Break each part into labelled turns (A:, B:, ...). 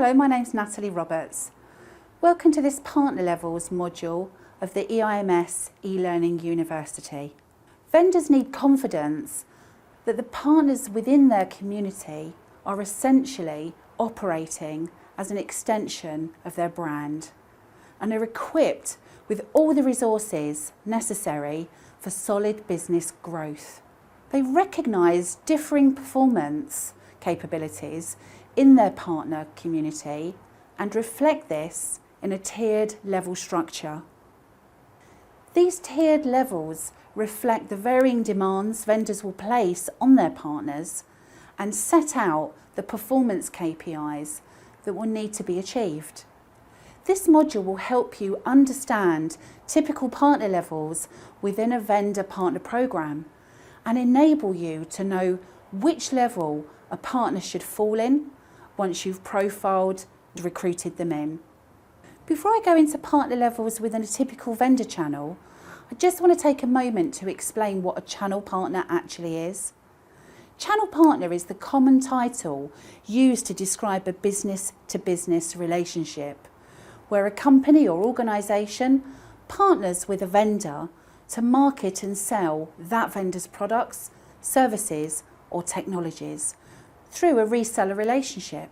A: Hello, my name's Natalie Roberts. Welcome to this Partner Levels module of the EIMS eLearning University. Vendors need confidence that the partners within their community are essentially operating as an extension of their brand and are equipped with all the resources necessary for solid business growth. They recognise differing performance capabilities in their partner community and reflect this in a tiered level structure. These tiered levels reflect the varying demands vendors will place on their partners and set out the performance KPIs that will need to be achieved. This module will help you understand typical partner levels within a vendor-partner programme and enable you to know which level a partner should fall in once you've profiled and recruited them in. Before I go into partner levels within a typical vendor channel, I just want to take a moment to explain what a channel partner actually is. Channel partner is the common title used to describe a business-to-business relationship, where a company or organisation partners with a vendor to market and sell that vendor's products, services or technologies through a reseller relationship.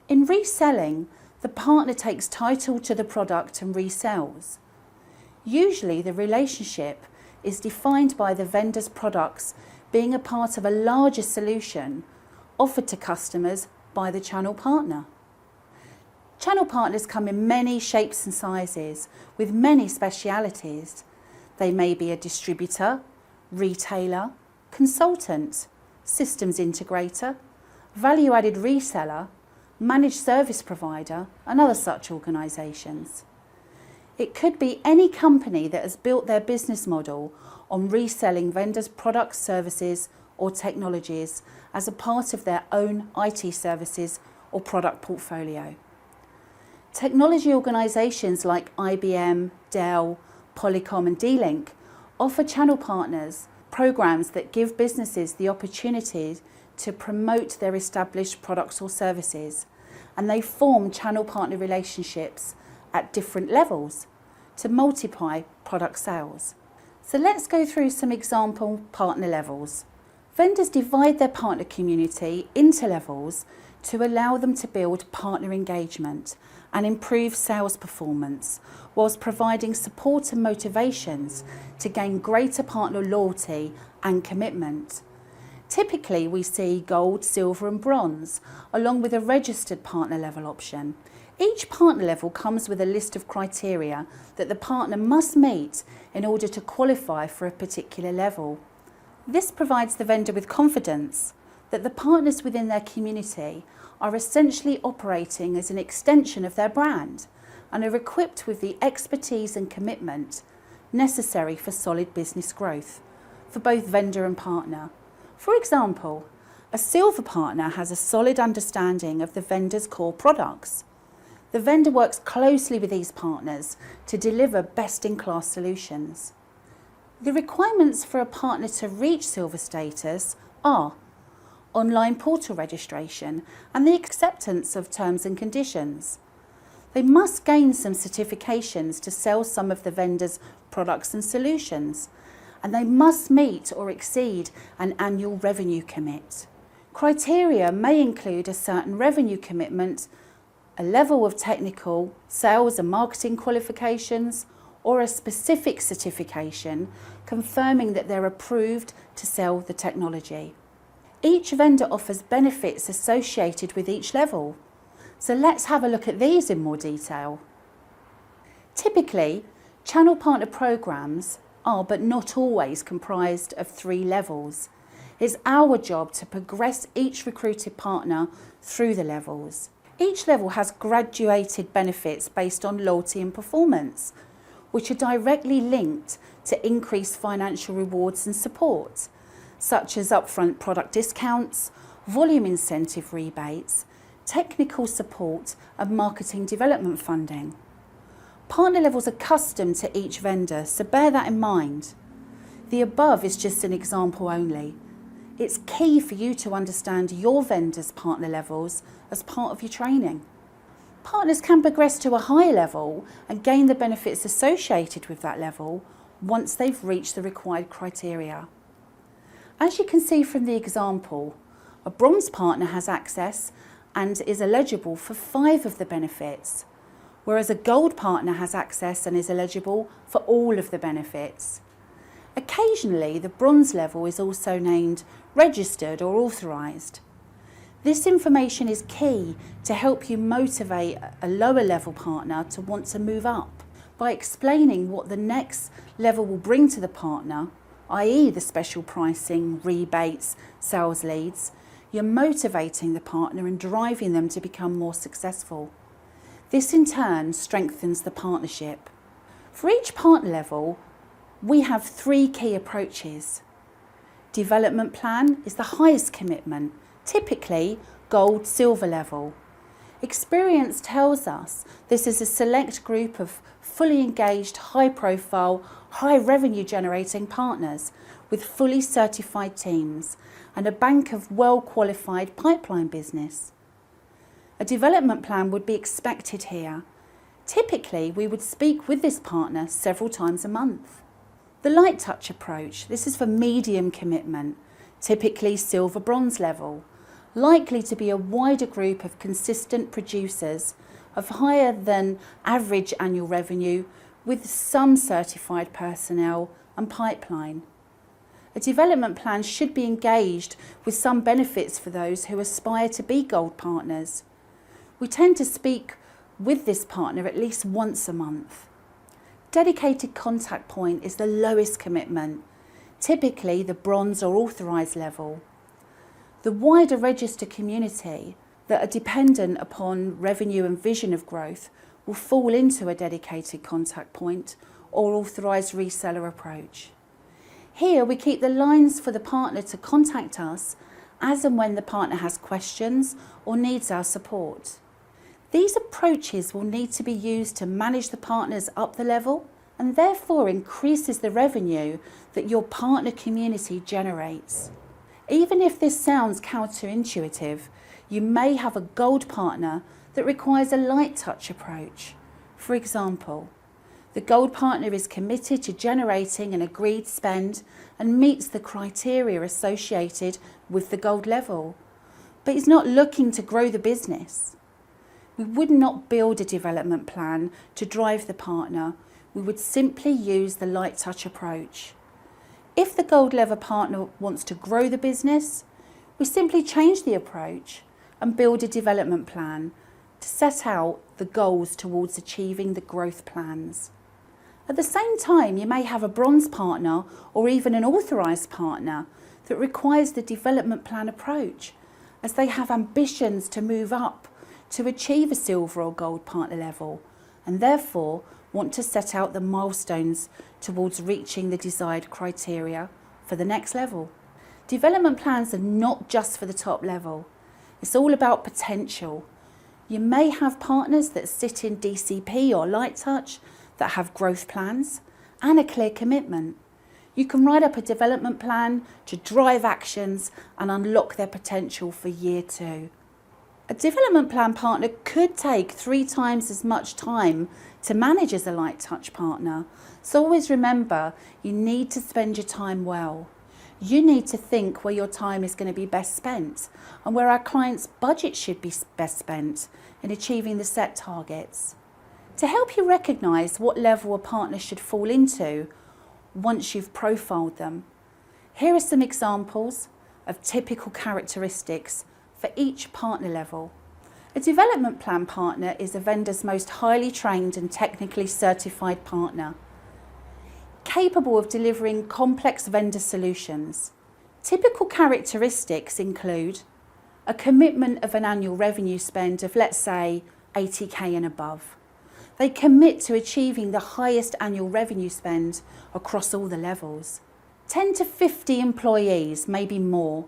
A: In reselling, the partner takes title to the product and resells. Usually the relationship is defined by the vendor's products being a part of a larger solution offered to customers by the channel partner. Channel partners come in many shapes and sizes with many specialities. They may be a distributor, retailer, consultant, systems integrator, value-added reseller, managed service provider and other such organisations. It could be any company that has built their business model on reselling vendors' products, services or technologies as a part of their own IT services or product portfolio. Technology organisations like IBM, Dell, Polycom and D-Link offer channel partners programmes that give businesses the opportunity to promote their established products or services, and they form channel partner relationships at different levels to multiply product sales. So let's go through some example partner levels. Vendors divide their partner community into levels to allow them to build partner engagement and improve sales performance, whilst providing support and motivations to gain greater partner loyalty and commitment. Typically, we see gold, silver and bronze, along with a registered partner level option. Each partner level comes with a list of criteria that the partner must meet in order to qualify for a particular level. This provides the vendor with confidence that the partners within their community are essentially operating as an extension of their brand and are equipped with the expertise and commitment necessary for solid business growth for both vendor and partner. For example, a silver partner has a solid understanding of the vendor's core products. The vendor works closely with these partners to deliver best-in-class solutions. The requirements for a partner to reach silver status are online portal registration and the acceptance of terms and conditions. They must gain some certifications to sell some of the vendor's products and solutions, and they must meet or exceed an annual revenue commit. Criteria may include a certain revenue commitment, a level of technical, sales and marketing qualifications, or a specific certification confirming that they're approved to sell the technology. Each vendor offers benefits associated with each level. So let's have a look at these in more detail. Typically, channel partner programs are, but not always, comprised of 3 levels. It's our job to progress each recruited partner through the levels. Each level has graduated benefits based on loyalty and performance, which are directly linked to increased financial rewards and support, such as upfront product discounts, volume incentive rebates, technical support and marketing development funding. Partner levels are custom to each vendor, so bear that in mind. The above is just an example only. It's key for you to understand your vendor's partner levels as part of your training. Partners can progress to a higher level and gain the benefits associated with that level once they've reached the required criteria. As you can see from the example, a bronze partner has access and is eligible for 5 of the benefits, whereas a gold partner has access and is eligible for all of the benefits. Occasionally, the bronze level is also named registered or authorised. This information is key to help you motivate a lower level partner to want to move up by explaining what the next level will bring to the partner, i.e. the special pricing, rebates, sales leads. You're motivating the partner and driving them to become more successful. This in turn strengthens the partnership. For each partner level, we have 3 key approaches. Development plan is the highest commitment, typically gold, silver level. Experience tells us this is a select group of fully engaged, high profile, high revenue generating partners with fully certified teams and a bank of well qualified pipeline business. A development plan would be expected here. Typically, we would speak with this partner several times a month. The light touch approach, this is for medium commitment, typically silver bronze level, likely to be a wider group of consistent producers of higher than average annual revenue with some certified personnel and pipeline. A development plan should be engaged with some benefits for those who aspire to be gold partners. We tend to speak with this partner at least once a month. Dedicated contact point is the lowest commitment, typically the bronze or authorised level. The wider register community that are dependent upon revenue and vision of growth will fall into a dedicated contact point or authorised reseller approach. Here we keep the lines for the partner to contact us as and when the partner has questions or needs our support. These approaches will need to be used to manage the partners up the level and therefore increases the revenue that your partner community generates. Even if this sounds counterintuitive, you may have a gold partner that requires a light touch approach. For example, the gold partner is committed to generating an agreed spend and meets the criteria associated with the gold level, but is not looking to grow the business. We would not build a development plan to drive the partner. We would simply use the light touch approach. If the gold level partner wants to grow the business, we simply change the approach and build a development plan to set out the goals towards achieving the growth plans. At the same time, you may have a bronze partner or even an authorised partner that requires the development plan approach, as they have ambitions to move up to achieve a silver or gold partner level and therefore want to set out the milestones towards reaching the desired criteria for the next level. Development plans are not just for the top level. It's all about potential. You may have partners that sit in DCP or light touch that have growth plans and a clear commitment. You can write up a development plan to drive actions and unlock their potential for year 2. A development plan partner could take 3 times as much time to manage as a light touch partner. So always remember, you need to spend your time well. You need to think where your time is going to be best spent and where our clients' budget should be best spent in achieving the set targets. To help you recognise what level a partner should fall into once you've profiled them, here are some examples of typical characteristics for each partner level. A development plan partner is a vendor's most highly trained and technically certified partner, capable of delivering complex vendor solutions. Typical characteristics include a commitment of an annual revenue spend of, let's say, 80k and above. They commit to achieving the highest annual revenue spend across all the levels. 10 to 50 employees, maybe more.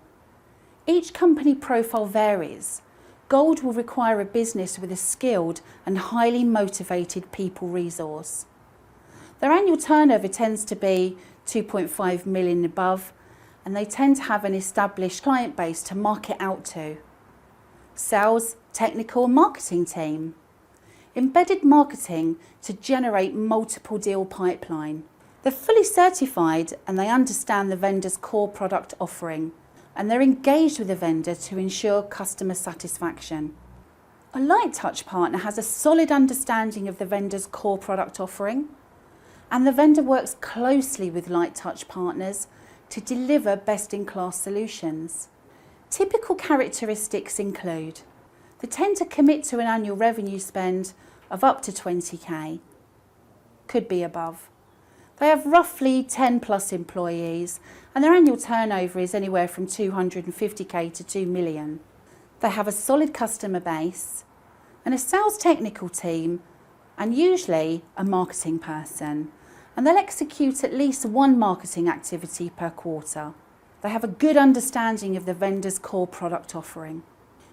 A: Each company profile varies. Gold will require a business with a skilled and highly motivated people resource. Their annual turnover tends to be 2.5 million above, and they tend to have an established client base to market out to. Sales, technical and marketing team. Embedded marketing to generate multiple deal pipeline. They're fully certified and they understand the vendor's core product offering, and they're engaged with the vendor to ensure customer satisfaction. A light touch partner has a solid understanding of the vendor's core product offering, and the vendor works closely with light touch partners to deliver best-in-class solutions. Typical characteristics include: they tend to commit to an annual revenue spend of up to 20k, could be above. They have roughly 10 plus employees and their annual turnover is anywhere from 250k to 2 million. They have a solid customer base and a sales technical team and usually a marketing person, and they'll execute at least one marketing activity per quarter. They have a good understanding of the vendor's core product offering.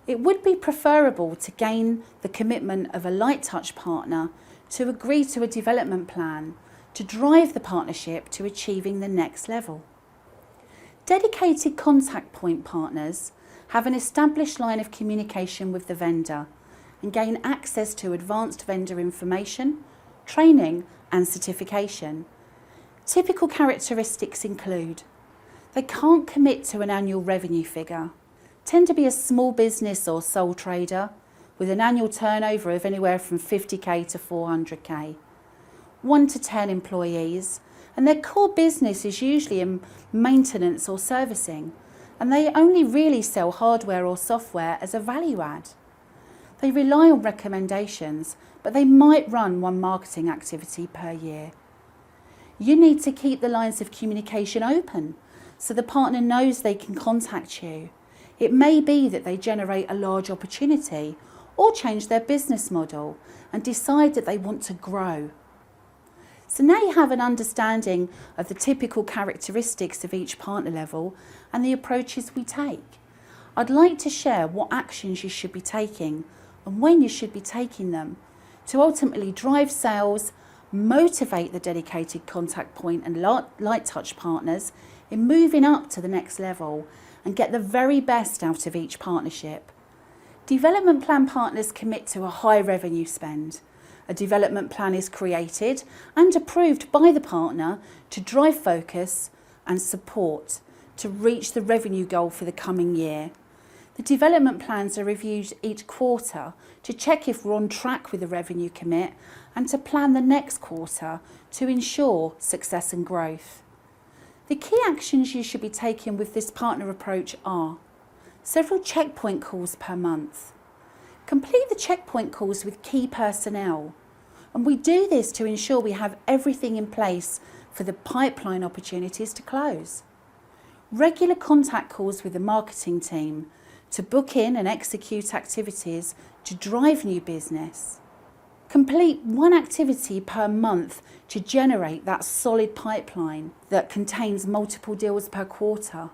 A: It would be preferable to gain the commitment of a light touch partner to agree to a development plan to drive the partnership to achieving the next level. Dedicated contact point partners have an established line of communication with the vendor and gain access to advanced vendor information, training and certification. Typical characteristics include: they can't commit to an annual revenue figure, tend to be a small business or sole trader with an annual turnover of anywhere from 50k to 400k, 1 to 10 employees, and their core business is usually in maintenance or servicing, and they only really sell hardware or software as a value add. They rely on recommendations, but they might run one marketing activity per year. You need to keep the lines of communication open so the partner knows they can contact you. It may be that they generate a large opportunity or change their business model and decide that they want to grow. So now you have an understanding of the typical characteristics of each partner level and the approaches we take. I'd like to share what actions you should be taking and when you should be taking them to ultimately drive sales, motivate the dedicated contact point and light touch partners in moving up to the next level and get the very best out of each partnership. Development plan partners commit to a high revenue spend. A development plan is created and approved by the partner to drive focus and support to reach the revenue goal for the coming year. The development plans are reviewed each quarter to check if we're on track with the revenue commit and to plan the next quarter to ensure success and growth. The key actions you should be taking with this partner approach are: several checkpoint calls per month. Complete the checkpoint calls with key personnel, and we do this to ensure we have everything in place for the pipeline opportunities to close. Regular contact calls with the marketing team to book in and execute activities to drive new business. Complete one activity per month to generate that solid pipeline that contains multiple deals per quarter.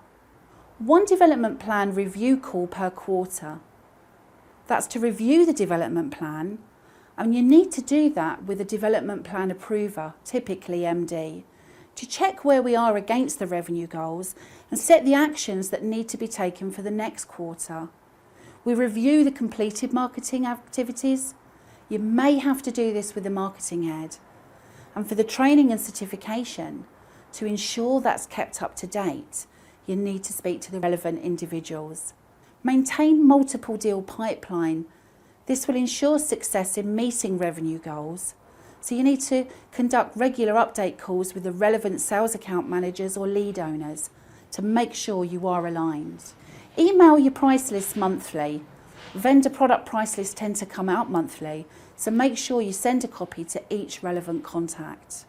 A: One development plan review call per quarter. That's to review the development plan, and you need to do that with a development plan approver, typically MD, to check where we are against the revenue goals and set the actions that need to be taken for the next quarter. We review the completed marketing activities. You may have to do this with the marketing head. And for the training and certification, to ensure that's kept up to date, you need to speak to the relevant individuals. Maintain multiple deal pipeline. This will ensure success in meeting revenue goals. So you need to conduct regular update calls with the relevant sales account managers or lead owners to make sure you are aligned. Email your price list monthly. Vendor product price lists tend to come out monthly, so make sure you send a copy to each relevant contact.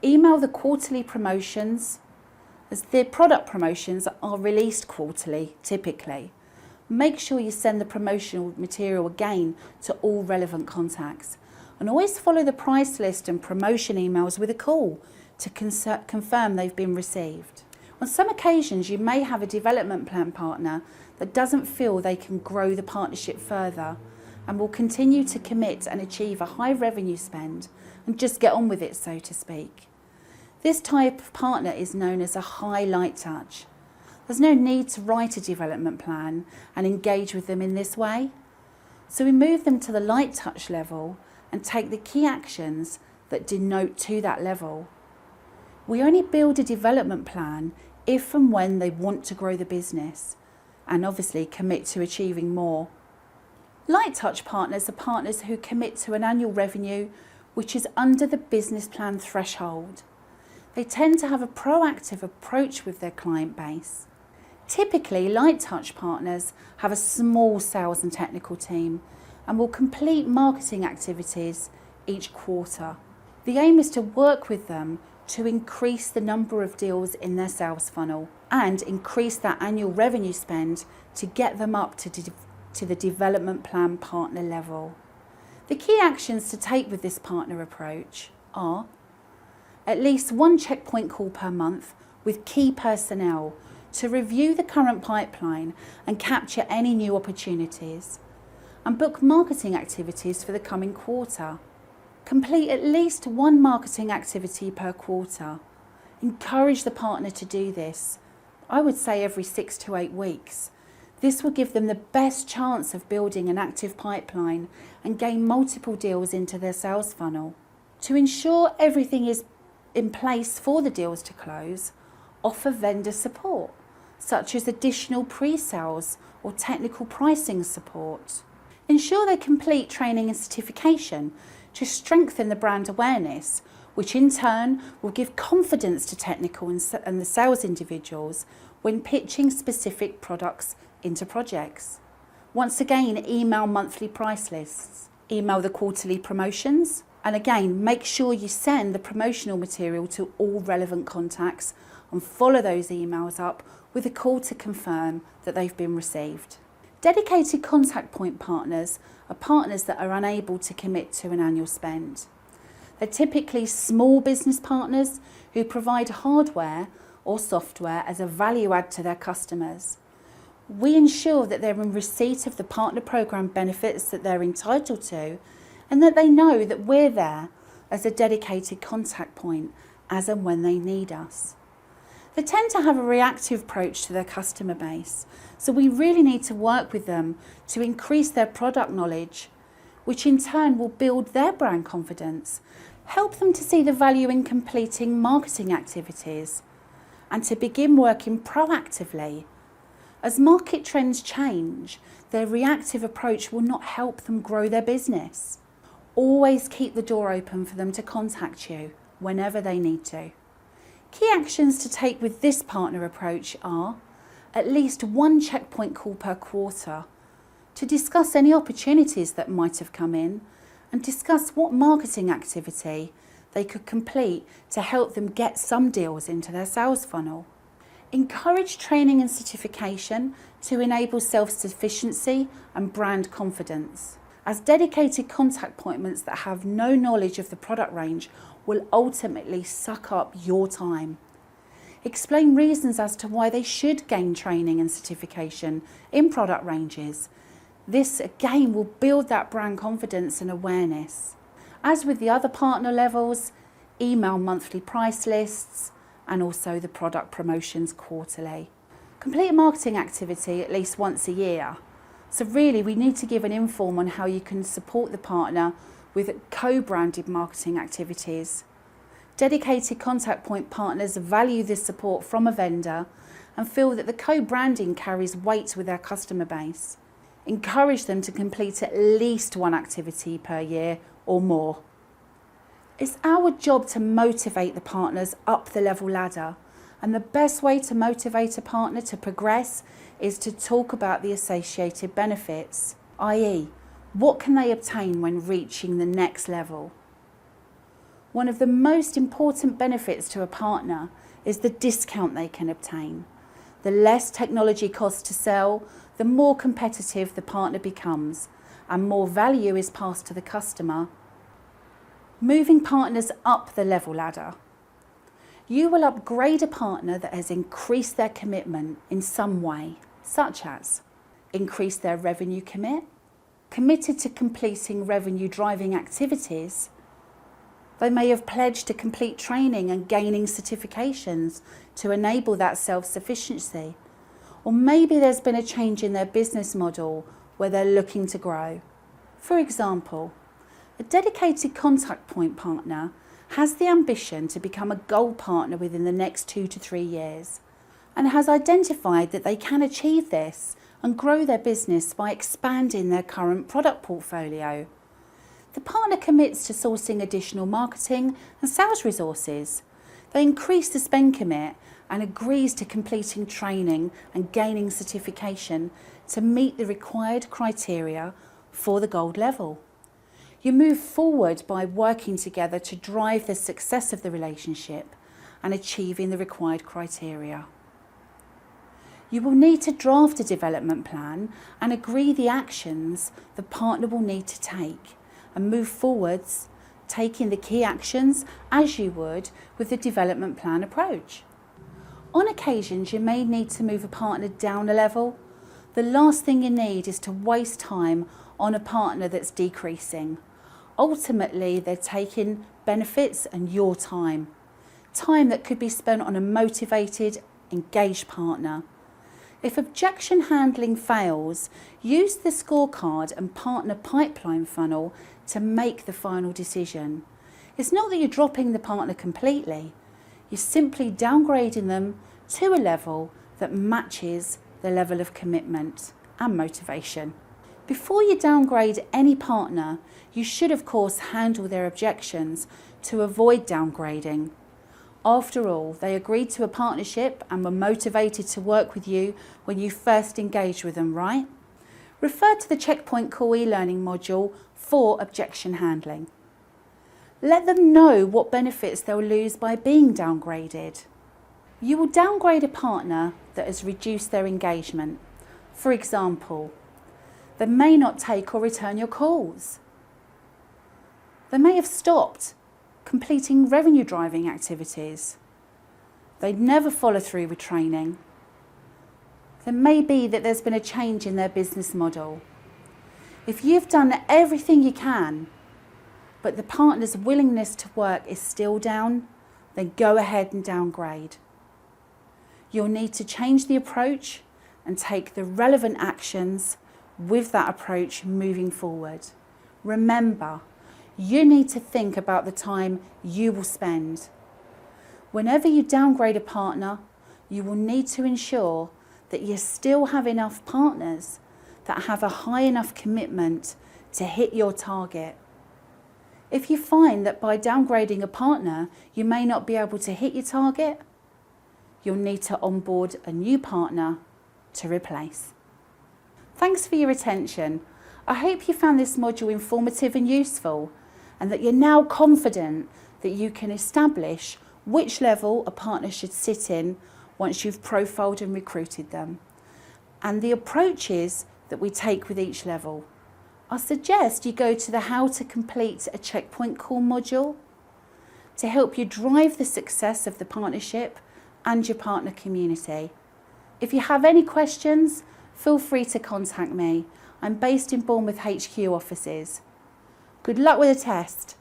A: Email the quarterly promotions, as the product promotions are released quarterly, typically. Make sure you send the promotional material again to all relevant contacts. And always follow the price list and promotion emails with a call to confirm they've been received. On some occasions, you may have a development plan partner that doesn't feel they can grow the partnership further and will continue to commit and achieve a high revenue spend and just get on with it, so to speak. This type of partner is known as a high light touch. There's no need to write a development plan and engage with them in this way. So we move them to the light touch level and take the key actions that denote to that level. We only build a development plan if and when they want to grow the business and obviously commit to achieving more. Light touch partners are partners who commit to an annual revenue which is under the business plan threshold. They tend to have a proactive approach with their client base. Typically, light touch partners have a small sales and technical team and will complete marketing activities each quarter. The aim is to work with them to increase the number of deals in their sales funnel and increase that annual revenue spend to get them up to the development plan partner level. The key actions to take with this partner approach are at least one checkpoint call per month with key personnel to review the current pipeline and capture any new opportunities, and book marketing activities for the coming quarter. Complete at least one marketing activity per quarter. Encourage the partner to do this. I would say every 6 to 8 weeks. This will give them the best chance of building an active pipeline and gain multiple deals into their sales funnel. To ensure everything is in place for the deals to close, offer vendor support, such as additional pre-sales or technical pricing support. Ensure they complete training and certification to strengthen the brand awareness, which in turn will give confidence to technical and the sales individuals when pitching specific products into projects. Once again, email monthly price lists, email the quarterly promotions, and again, make sure you send the promotional material to all relevant contacts and follow those emails up with a call to confirm that they've been received. Dedicated contact point partners are partners that are unable to commit to an annual spend. They're typically small business partners who provide hardware or software as a value add to their customers. We ensure that they're in receipt of the partner program benefits that they're entitled to and that they know that we're there as a dedicated contact point as and when they need us. They tend to have a reactive approach to their customer base, so we really need to work with them to increase their product knowledge, which in turn will build their brand confidence, help them to see the value in completing marketing activities, and to begin working proactively. As market trends change, their reactive approach will not help them grow their business. Always keep the door open for them to contact you whenever they need to. Key actions to take with this partner approach are at least one checkpoint call per quarter to discuss any opportunities that might have come in and discuss what marketing activity they could complete to help them get some deals into their sales funnel. Encourage training and certification to enable self-sufficiency and brand confidence, as dedicated contact appointments that have no knowledge of the product range will ultimately suck up your time. Explain reasons as to why they should gain training and certification in product ranges. This again will build that brand confidence and awareness. As with the other partner levels, email monthly price lists and also the product promotions quarterly. Complete a marketing activity at least once a year. So really we need to give an inform on how you can support the partner with co-branded marketing activities. Dedicated contact point partners value this support from a vendor and feel that the co-branding carries weight with their customer base. Encourage them to complete at least one activity per year or more. It's our job to motivate the partners up the level ladder, and the best way to motivate a partner to progress is to talk about the associated benefits, i.e., what can they obtain when reaching the next level? One of the most important benefits to a partner is the discount they can obtain. The less technology costs to sell, the more competitive the partner becomes and more value is passed to the customer. Moving partners up the level ladder. You will upgrade a partner that has increased their commitment in some way, such as increase their revenue committed to completing revenue driving activities. They may have pledged to complete training and gaining certifications to enable that self-sufficiency. Or maybe there's been a change in their business model where they're looking to grow. For example, a dedicated contact point partner has the ambition to become a gold partner within the next 2 to 3 years and has identified that they can achieve this and grow their business by expanding their current product portfolio. The partner commits to sourcing additional marketing and sales resources. They increase the spend commit and agrees to completing training and gaining certification to meet the required criteria for the gold level. You move forward by working together to drive the success of the relationship and achieving the required criteria. You will need to draft a development plan and agree the actions the partner will need to take and move forwards, taking the key actions as you would with the development plan approach. On occasions, you may need to move a partner down a level. The last thing you need is to waste time on a partner that's decreasing. Ultimately, they're taking benefits and your time that could be spent on a motivated, engaged partner. If objection handling fails, use the scorecard and partner pipeline funnel to make the final decision. It's not that you're dropping the partner completely, you're simply downgrading them to a level that matches the level of commitment and motivation. Before you downgrade any partner, you should of course handle their objections to avoid downgrading. After all, they agreed to a partnership and were motivated to work with you when you first engaged with them, right? Refer to the Checkpoint Call e-learning module for objection handling. Let them know what benefits they'll lose by being downgraded. You will downgrade a partner that has reduced their engagement. For example, they may not take or return your calls. They may have stopped completing revenue driving activities. They'd never follow through with training. There may be that there's been a change in their business model. If you've done everything you can, but the partner's willingness to work is still down, then go ahead and downgrade. You'll need to change the approach and take the relevant actions with that approach moving forward. Remember, you need to think about the time you will spend. Whenever you downgrade a partner, you will need to ensure that you still have enough partners that have a high enough commitment to hit your target. If you find that by downgrading a partner, you may not be able to hit your target, you'll need to onboard a new partner to replace. Thanks for your attention. I hope you found this module informative and useful, and that you're now confident that you can establish which level a partner should sit in once you've profiled and recruited them, and the approaches that we take with each level. I suggest you go to the How to Complete a Checkpoint Call module to help you drive the success of the partnership and your partner community. If you have any questions, feel free to contact me. I'm based in Bournemouth HQ offices. Good luck with the test.